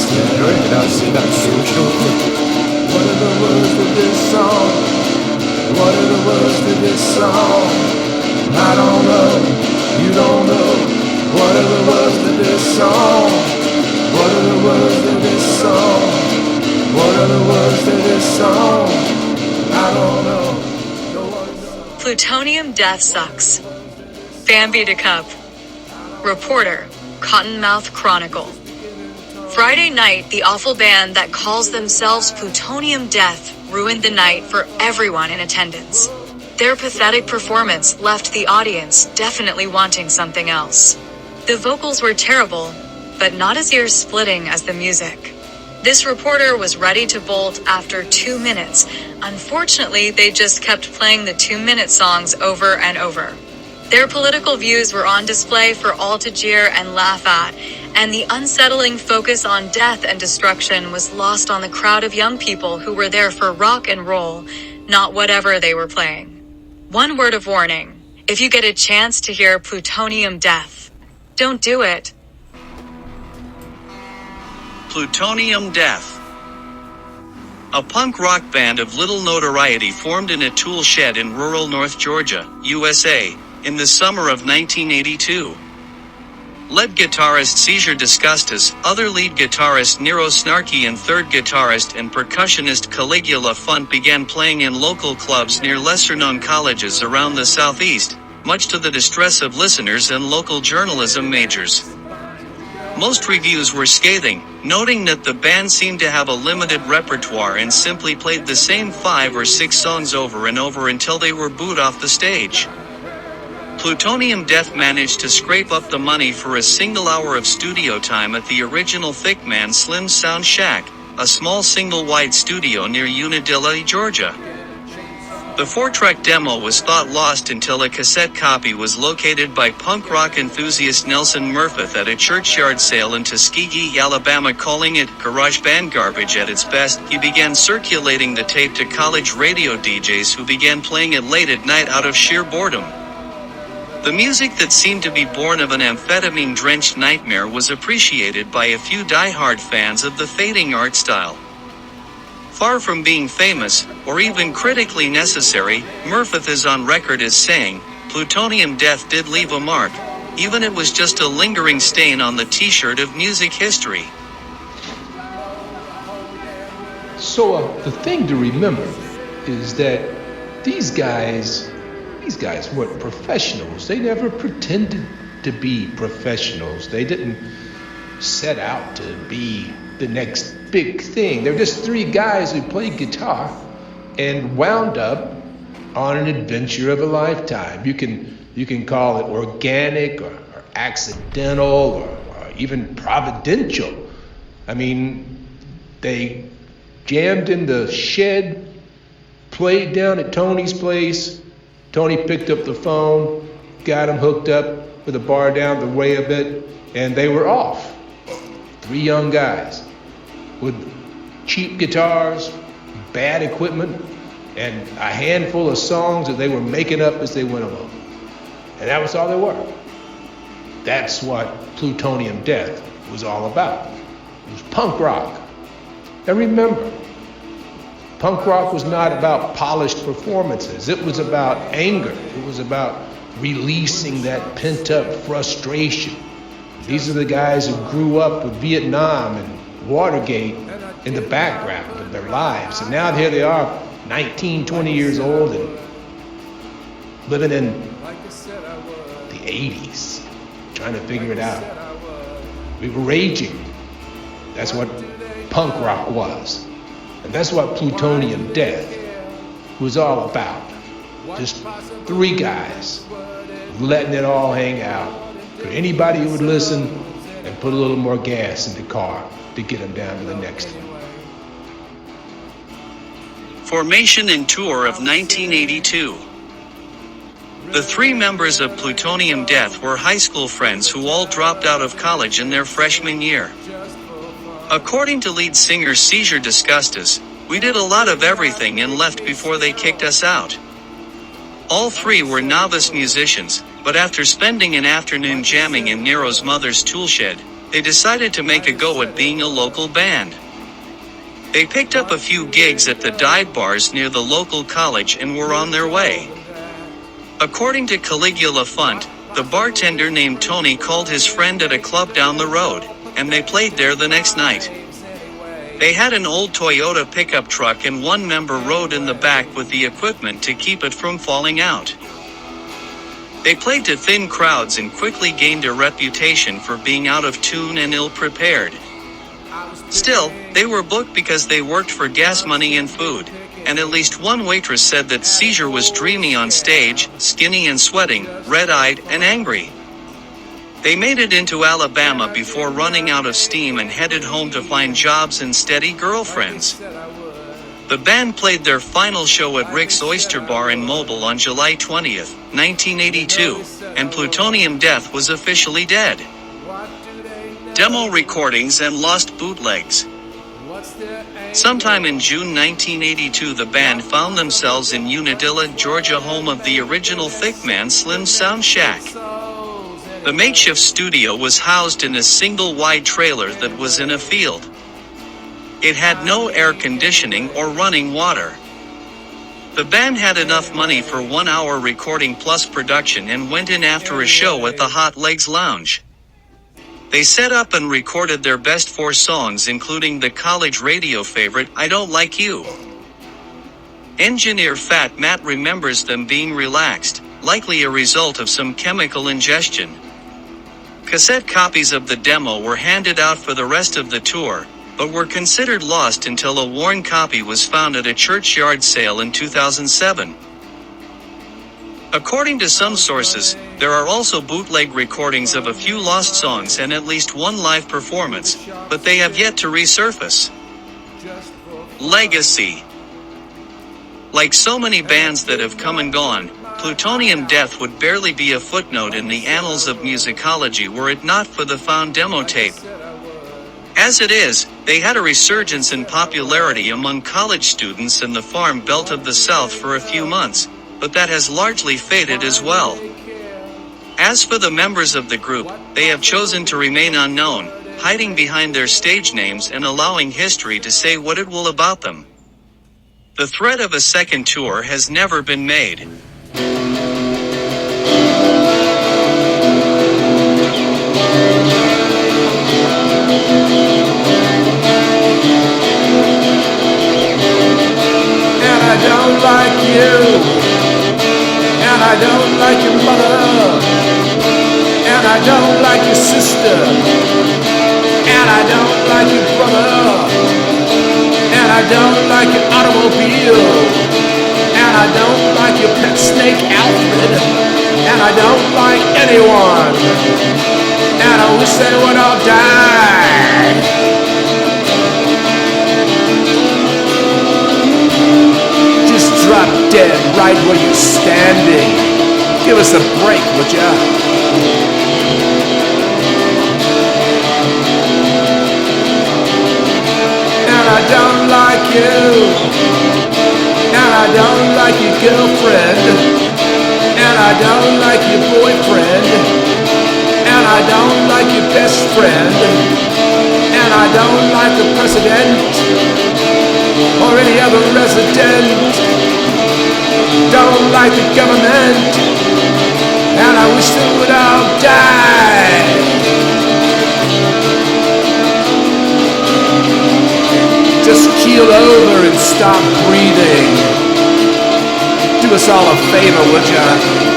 What are the words to this song? What are the words to this song? I don't know, you don't know. What are the words to this song? What are the words to this song? What are the words to this song? I don't know. No one knows. Plutonium death sucks. Bambi to Cup. Reporter, Cottonmouth Chronicle. Friday night, the awful band that calls themselves Plutonium Death ruined the night for everyone in attendance. Their pathetic performance left the audience definitely wanting something else. The vocals were terrible, but not as ear-splitting as the music. This reporter was ready to bolt after 2 minutes. Unfortunately, they just kept playing the 2-minute songs over and over. Their political views were on display for all to jeer and laugh at, and the unsettling focus on death and destruction was lost on the crowd of young people who were there for rock and roll, not whatever they were playing. One word of warning: if you get a chance to hear Plutonium Death, don't do it. Plutonium Death. A punk rock band of little notoriety formed in a tool shed in rural North Georgia, USA, in the summer of 1982. Lead guitarist Seizure Disgustus, other lead guitarist Nero Snarky and third guitarist and percussionist Caligula Funt began playing in local clubs near lesser-known colleges around the southeast, much to the distress of listeners and local journalism majors. Most reviews were scathing, noting that the band seemed to have a limited repertoire and simply played the same 5 or 6 songs over and over until they were booed off the stage. Plutonium Death managed to scrape up the money for a single hour of studio time at the original Thick Man Slim Sound Shack, a small single-wide studio near Unadilla, Georgia. The 4-track demo was thought lost until a cassette copy was located by punk rock enthusiast Nelson Murphy at a churchyard sale in Tuskegee, Alabama. Calling it garage band garbage at its best, he began circulating the tape to college radio DJs who began playing it late at night out of sheer boredom. The music that seemed to be born of an amphetamine-drenched nightmare was appreciated by a few die-hard fans of the fading art style. Far from being famous, or even critically necessary, Murphy is on record as saying, "Plutonium Death did leave a mark, even it was just a lingering stain on the t-shirt of music history." So the thing to remember is that these guys weren't professionals. They never pretended to be professionals. They didn't set out to be the next big thing. They're just 3 guys who played guitar and wound up on an adventure of a lifetime. You can call it organic or accidental or even providential. I mean, they jammed in the shed, played down at Tony's place. Tony picked up the phone, got him hooked up with a bar down the way a bit, and they were off. 3 young guys with cheap guitars, bad equipment, and a handful of songs that they were making up as they went along. And that was all they were. That's what Plutonium Death was all about. It was punk rock. And remember, punk rock was not about polished performances. It was about anger. It was about releasing that pent-up frustration. These are the guys who grew up with Vietnam and Watergate in the background of their lives. And now here they are, 19, 20 years old and living in the 80s, trying to figure it out. We were raging. That's what punk rock was. And that's what Plutonium Death was all about. Just 3 guys letting it all hang out for anybody who would listen and put a little more gas in the car to get them down to the next one. Formation and tour of 1982. The 3 members of Plutonium Death were high school friends who all dropped out of college in their freshman year. According to lead singer Seizure Disgustus, "We did a lot of everything and left before they kicked us out." All 3 were novice musicians, but after spending an afternoon jamming in Nero's mother's tool shed, they decided to make a go at being a local band. They picked up a few gigs at the dive bars near the local college and were on their way. According to Caligula Funt, the bartender named Tony called his friend at a club down the road, and they played there the next night. They had an old Toyota pickup truck and one member rode in the back with the equipment to keep it from falling out. They played to thin crowds and quickly gained a reputation for being out of tune and ill-prepared. Still, they were booked because they worked for gas money and food, and at least one waitress said that Seizure was dreamy on stage, skinny and sweating, red-eyed and angry. They made it into Alabama before running out of steam and headed home to find jobs and steady girlfriends. The band played their final show at Rick's Oyster Bar in Mobile on July 20th, 1982, and Plutonium Death was officially dead. Demo recordings and lost bootlegs. Sometime in June 1982, the band found themselves in Unadilla, Georgia, home of the original Thickman Slim Sound Shack. The makeshift studio was housed in a single wide trailer that was in a field. It had no air conditioning or running water. The band had enough money for 1 hour recording plus production and went in after a show at the Hot Legs Lounge. They set up and recorded their best 4 songs, including the college radio favorite, I Don't Like You. Engineer Fat Matt remembers them being relaxed, likely a result of some chemical ingestion. Cassette copies of the demo were handed out for the rest of the tour, but were considered lost until a worn copy was found at a churchyard sale in 2007. According to some sources, there are also bootleg recordings of a few lost songs and at least one live performance, but they have yet to resurface. Legacy. Like so many bands that have come and gone, Plutonium Death would barely be a footnote in the annals of musicology were it not for the found demo tape. As it is, they had a resurgence in popularity among college students in the farm belt of the South for a few months, but that has largely faded as well. As for the members of the group, they have chosen to remain unknown, hiding behind their stage names and allowing history to say what it will about them. The threat of a second tour has never been made. I don't like you, and I don't like your mother, and I don't like your sister, and I don't like your brother, and I don't like your automobile, and I don't like your pet snake Alfred, and I don't like anyone, and I wish they would all die. Drop dead right where you're standing. Give us a break, would ya? And I don't like you, and I don't like your girlfriend, and I don't like your boyfriend, and I don't like your best friend, and I don't like the president or any other resident. Don't like the government, and I wish they would all die. Just keel over and stop breathing. Do us all a favor, would ya?